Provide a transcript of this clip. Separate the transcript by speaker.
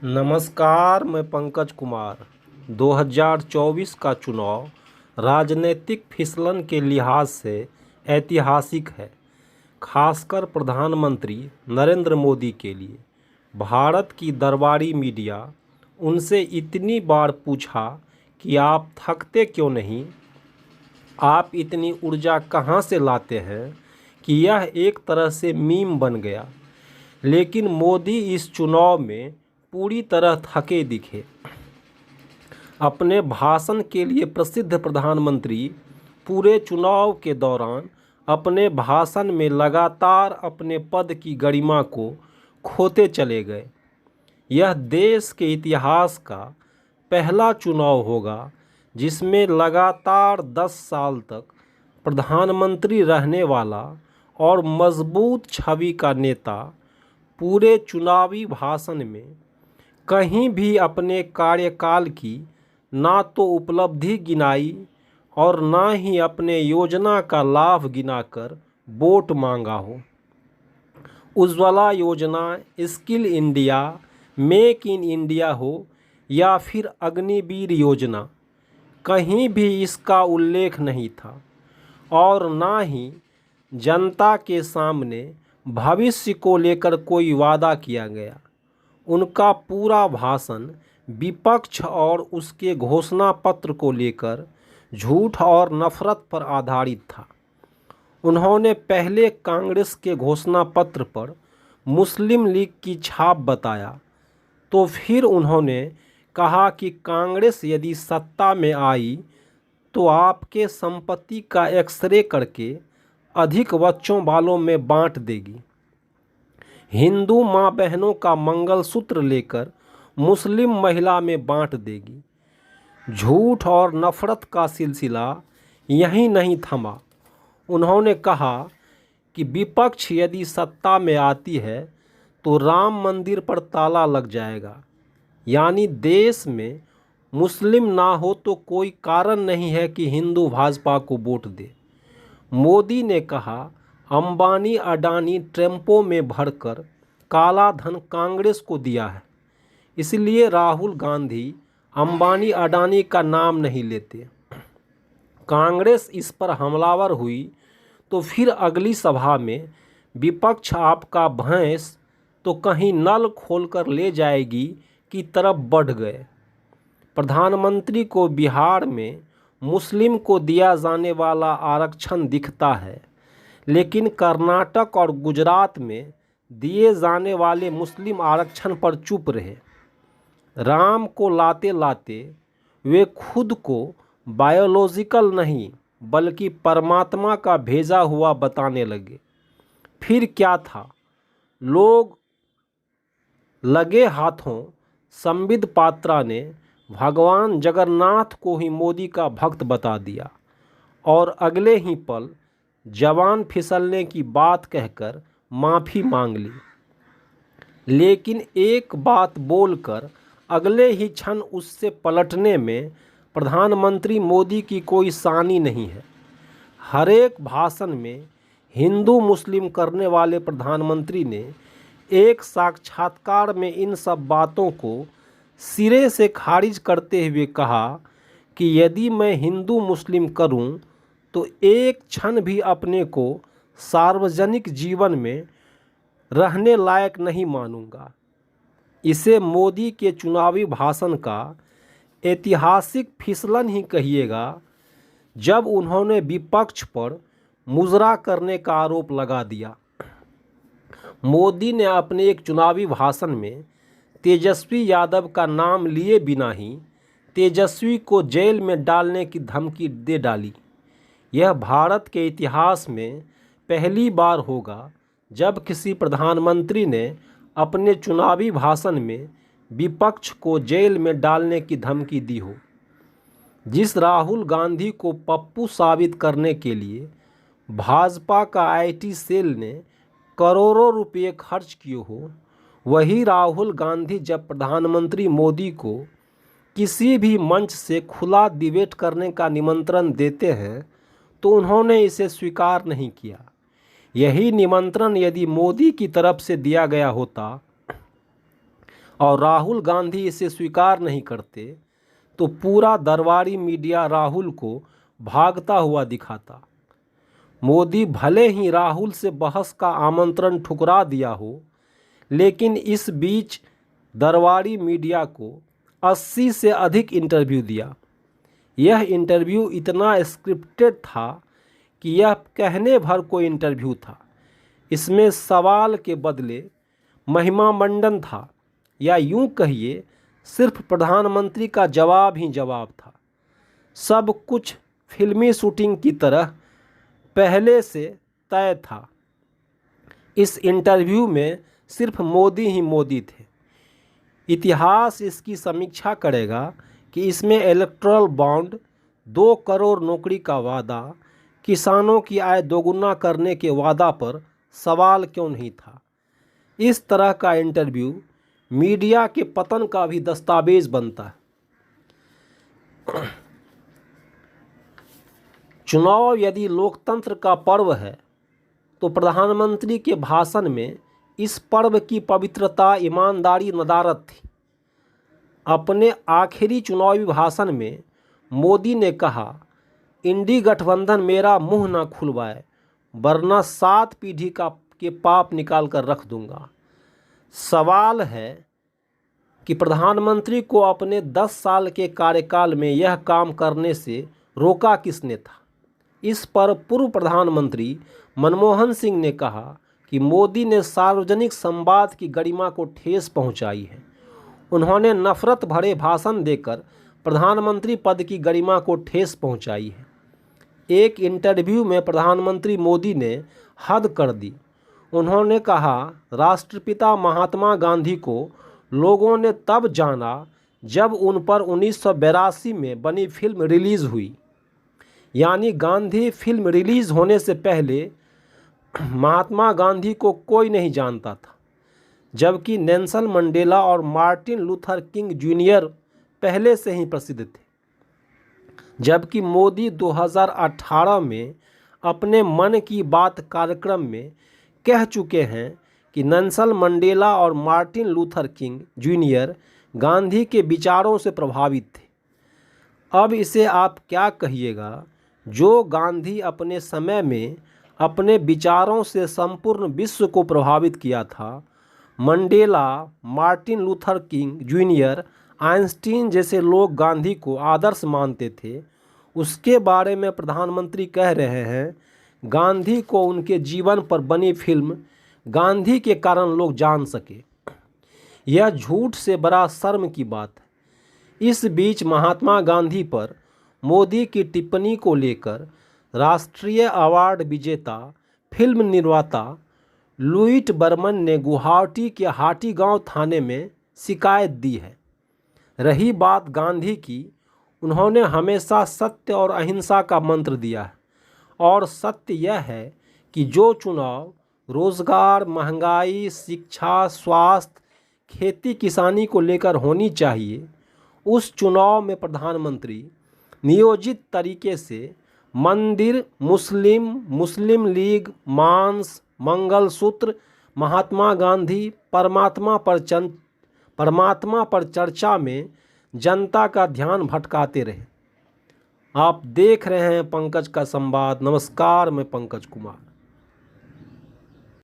Speaker 1: नमस्कार, मैं पंकज कुमार। 2024 का चुनाव राजनीतिक फिसलन के लिहाज से ऐतिहासिक है, खासकर प्रधानमंत्री नरेंद्र मोदी के लिए। भारत की दरबारी मीडिया उनसे इतनी बार पूछा कि आप थकते क्यों नहीं, आप इतनी ऊर्जा कहाँ से लाते हैं, कि यह एक तरह से मीम बन गया। लेकिन मोदी इस चुनाव में पूरी तरह थके दिखे। अपने भाषण के लिए प्रसिद्ध प्रधानमंत्री पूरे चुनाव के दौरान अपने भाषण में लगातार अपने पद की गरिमा को खोते चले गए। यह देश के इतिहास का पहला चुनाव होगा जिसमें लगातार 10 साल तक प्रधानमंत्री रहने वाला और मजबूत छवि का नेता पूरे चुनावी भाषण में कहीं भी अपने कार्यकाल की ना तो उपलब्धि गिनाई और ना ही अपने योजना का लाभ गिनाकर वोट मांगा हो। उज्ज्वला योजना, skill India, make in India हो या फिर अग्निवीर योजना, कहीं भी इसका उल्लेख नहीं था और ना ही जनता के सामने भविष्य को लेकर कोई वादा किया गया। उनका पूरा भाषण विपक्ष और उसके घोषणा पत्र को लेकर झूठ और नफरत पर आधारित था। उन्होंने पहले कांग्रेस के घोषणा पत्र पर मुस्लिम लीग की छाप बताया, तो फिर उन्होंने कहा कि कांग्रेस यदि सत्ता में आई तो आपके संपत्ति का एक्सरे करके अधिक बच्चों वालों में बांट देगी। हिंदू माँ बहनों का मंगलसूत्र लेकर मुस्लिम महिला में बांट देगी। झूठ और नफरत का सिलसिला यहीं नहीं थमा। उन्होंने कहा कि विपक्ष यदि सत्ता में आती है तो राम मंदिर पर ताला लग जाएगा, यानी देश में मुस्लिम ना हो तो कोई कारण नहीं है कि हिंदू भाजपा को वोट दे। मोदी ने कहा अंबानी अडानी ट्रम्पों में भरकर काला धन कांग्रेस को दिया है, इसलिए राहुल गांधी अंबानी अडानी का नाम नहीं लेते। कांग्रेस इस पर हमलावर हुई तो फिर अगली सभा में विपक्ष आपका भैंस तो कहीं नल खोलकर ले जाएगी की तरफ बढ़ गए। प्रधानमंत्री को बिहार में मुस्लिम को दिया जाने वाला आरक्षण दिखता है, लेकिन कर्नाटक और गुजरात में दिए जाने वाले मुस्लिम आरक्षण पर चुप रहे। राम को लाते लाते वे खुद को बायोलॉजिकल नहीं बल्कि परमात्मा का भेजा हुआ बताने लगे। फिर क्या था, लोग लगे हाथों संबित पात्रा ने भगवान जगन्नाथ को ही मोदी का भक्त बता दिया और अगले ही पल जवान फिसलने की बात कहकर माफ़ी मांग ली। लेकिन एक बात बोलकर अगले ही क्षण उससे पलटने में प्रधानमंत्री मोदी की कोई सानी नहीं है। हर एक भाषण में हिंदू मुस्लिम करने वाले प्रधानमंत्री ने एक साक्षात्कार में इन सब बातों को सिरे से खारिज करते हुए कहा कि यदि मैं हिंदू मुस्लिम करूं तो एक क्षण भी अपने को सार्वजनिक जीवन में रहने लायक नहीं मानूंगा। इसे मोदी के चुनावी भाषण का ऐतिहासिक फिसलन ही कहिएगा, जब उन्होंने विपक्ष पर मुजरा करने का आरोप लगा दिया। मोदी ने अपने एक चुनावी भाषण में तेजस्वी यादव का नाम लिए बिना ही तेजस्वी को जेल में डालने की धमकी दे डाली। यह भारत के इतिहास में पहली बार होगा जब किसी प्रधानमंत्री ने अपने चुनावी भाषण में विपक्ष को जेल में डालने की धमकी दी हो। जिस राहुल गांधी को पप्पू साबित करने के लिए भाजपा का आईटी सेल ने करोड़ों रुपए खर्च किए हो, वही राहुल गांधी जब प्रधानमंत्री मोदी को किसी भी मंच से खुला डिबेट करने का निमंत्रण देते हैं तो उन्होंने इसे स्वीकार नहीं किया। यही निमंत्रण यदि मोदी की तरफ से दिया गया होता और राहुल गांधी इसे स्वीकार नहीं करते तो पूरा दरबारी मीडिया राहुल को भागता हुआ दिखाता। मोदी भले ही राहुल से बहस का आमंत्रण ठुकरा दिया हो, लेकिन इस बीच दरबारी मीडिया को 80 से अधिक इंटरव्यू दिया। यह इंटरव्यू इतना स्क्रिप्टेड था कि यह कहने भर कोई इंटरव्यू था। इसमें सवाल के बदले महिमा मंडन था, या यूं कहिए सिर्फ प्रधानमंत्री का जवाब ही जवाब था। सब कुछ फिल्मी शूटिंग की तरह पहले से तय था। इस इंटरव्यू में सिर्फ मोदी ही मोदी थे। इतिहास इसकी समीक्षा करेगा कि इसमें इलेक्टोरल बॉन्ड, 2 करोड़ नौकरी का वादा, किसानों की आय दोगुना करने के वादा पर सवाल क्यों नहीं था। इस तरह का इंटरव्यू मीडिया के पतन का भी दस्तावेज बनता है। चुनाव यदि लोकतंत्र का पर्व है तो प्रधानमंत्री के भाषण में इस पर्व की पवित्रता, ईमानदारी, नदारत थी। अपने आखिरी चुनावी भाषण में मोदी ने कहा, इंडी गठबंधन मेरा मुंह ना खुलवाए वरना 7 पीढ़ी के पाप निकाल कर रख दूंगा। सवाल है कि प्रधानमंत्री को अपने 10 साल के कार्यकाल में यह काम करने से रोका किसने था। इस पर पूर्व प्रधानमंत्री मनमोहन सिंह ने कहा कि मोदी ने सार्वजनिक संवाद की गरिमा को ठेस पहुंचाई है। उन्होंने नफरत भरे भाषण देकर प्रधानमंत्री पद की गरिमा को ठेस पहुंचाई है। एक इंटरव्यू में प्रधानमंत्री मोदी ने हद कर दी। उन्होंने कहा, राष्ट्रपिता महात्मा गांधी को लोगों ने तब जाना जब उन पर 1982 में बनी फिल्म रिलीज़ हुई। यानी गांधी फिल्म रिलीज़ होने से पहले महात्मा गांधी को कोई नहीं जानता था, जबकि नेल्सन मंडेला और मार्टिन लूथर किंग जूनियर पहले से ही प्रसिद्ध थे। जबकि मोदी 2018 में अपने मन की बात कार्यक्रम में कह चुके हैं कि नेल्सन मंडेला और Martin Luther king junior Gandhi के विचारों से प्रभावित थे। अब इसे आप क्या कहिएगा? जो गांधी अपने समय में अपने विचारों से संपूर्ण विश्व को प्रभावित किया था, Mandela, Martin Luther king junior, Einstein जैसे लोग गांधी को आदर्श मानते थे, उसके बारे में प्रधानमंत्री कह रहे हैं गांधी को उनके जीवन पर बनी फिल्म गांधी के कारण लोग जान सके। यह झूठ से बड़ा शर्म की बात है। इस बीच महात्मा गांधी पर मोदी की टिप्पणी को लेकर राष्ट्रीय अवार्ड विजेता फिल्म निर्माता लुईट बर्मन ने गुवाहाटी के हाटीगांव थाने में शिकायत दी है। रही बात गांधी की, उन्होंने हमेशा सत्य और अहिंसा का मंत्र दिया है, और सत्य यह है कि जो चुनाव रोजगार, महंगाई, शिक्षा, स्वास्थ्य, खेती किसानी को लेकर होनी चाहिए, उस चुनाव में प्रधानमंत्री नियोजित तरीके से मंदिर, मुस्लिम लीग, मांस, मंगलसूत्र, महात्मा गांधी, परमात्मा पर चर्चा में जनता का ध्यान भटकाते रहे। आप देख रहे हैं पंकज का संवाद। नमस्कार, मैं पंकज कुमार।